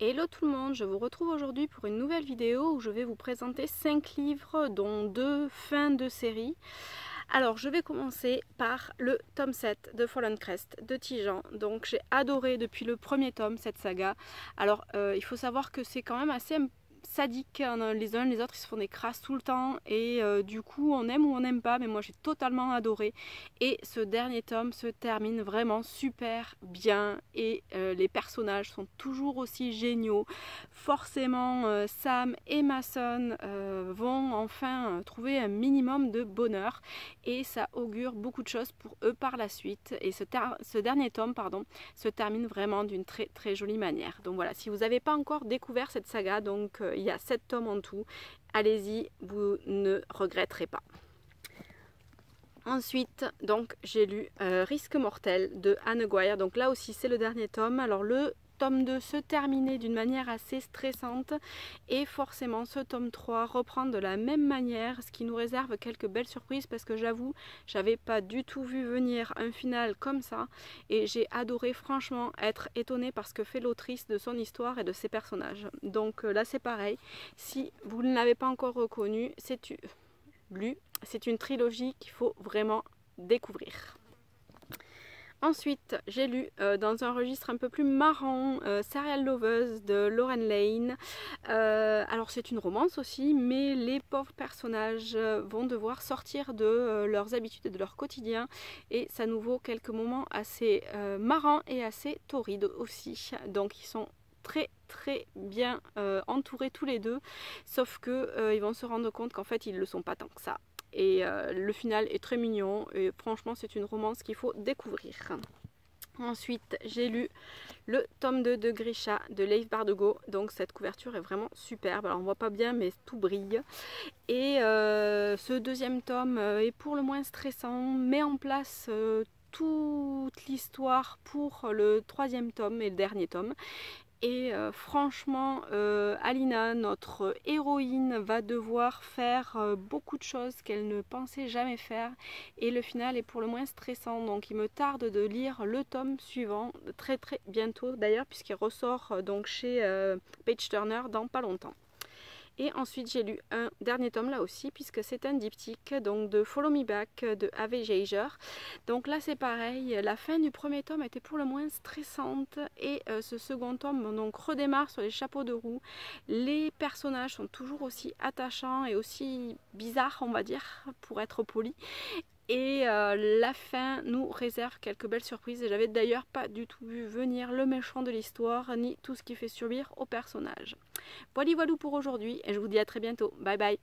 Hello tout le monde, je vous retrouve aujourd'hui pour une nouvelle vidéo où je vais vous présenter 5 livres dont 2 fins de série. Alors je vais commencer par le tome 7 de Fallen Crest de Tijan. Donc j'ai adoré depuis le premier tome cette saga. Alors il faut savoir que c'est quand même assez sadiques, les uns les autres ils se font des crasses tout le temps et du coup on aime ou on n'aime pas, mais moi j'ai totalement adoré et ce dernier tome se termine vraiment super bien et les personnages sont toujours aussi géniaux. Forcément Sam et Mason vont enfin trouver un minimum de bonheur et ça augure beaucoup de choses pour eux par la suite et ce dernier tome se termine vraiment d'une très jolie manière. Donc voilà, si vous n'avez pas encore découvert cette saga, donc il y a 7 tomes en tout, allez-y, vous ne regretterez pas. Ensuite, donc j'ai lu Risque mortel de Anne Guire. Donc là aussi c'est le dernier tome. Alors le tome 2 se terminait d'une manière assez stressante et forcément ce tome 3 reprend de la même manière, ce qui nous réserve quelques belles surprises parce que j'avoue, j'avais pas du tout vu venir un final comme ça et j'ai adoré franchement être étonnée par ce que fait l'autrice de son histoire et de ses personnages. Donc là c'est pareil, si vous ne l'avez pas encore reconnu, c'est une trilogie qu'il faut vraiment découvrir. Ensuite, j'ai lu dans un registre un peu plus marrant Serial Lovers de Lauren Lane. Alors c'est une romance aussi, mais les pauvres personnages vont devoir sortir de leurs habitudes et de leur quotidien et ça nous vaut quelques moments assez marrants et assez torrides aussi. Donc ils sont très bien entourés tous les deux, sauf que ils vont se rendre compte qu'en fait ils ne le sont pas tant que ça. Et le final est très mignon et franchement c'est une romance qu'il faut découvrir. Ensuite j'ai lu le tome 2 de Grisha de Leif Bardugo. Donc cette couverture est vraiment superbe, alors on voit pas bien mais tout brille. Et ce deuxième tome est pour le moins stressant, met en place toute l'histoire pour le troisième tome et le dernier tome. Et franchement, Alina, notre héroïne, va devoir faire beaucoup de choses qu'elle ne pensait jamais faire. Et le final est pour le moins stressant. Donc il me tarde de lire le tome suivant très bientôt d'ailleurs, puisqu'il ressort donc chez Page Turner dans pas longtemps. Et ensuite j'ai lu un dernier tome là aussi, puisque c'est un diptyque donc de Follow Me Back de Ave Geiger. Donc là c'est pareil, la fin du premier tome était pour le moins stressante et ce second tome donc redémarre sur les chapeaux de roue. Les personnages sont toujours aussi attachants et aussi bizarres, on va dire, pour être poli. Et la fin nous réserve quelques belles surprises et j'avais d'ailleurs pas du tout vu venir le méchant de l'histoire ni tout ce qui fait subir aux personnages. Voilà pour aujourd'hui et je vous dis à très bientôt. Bye bye.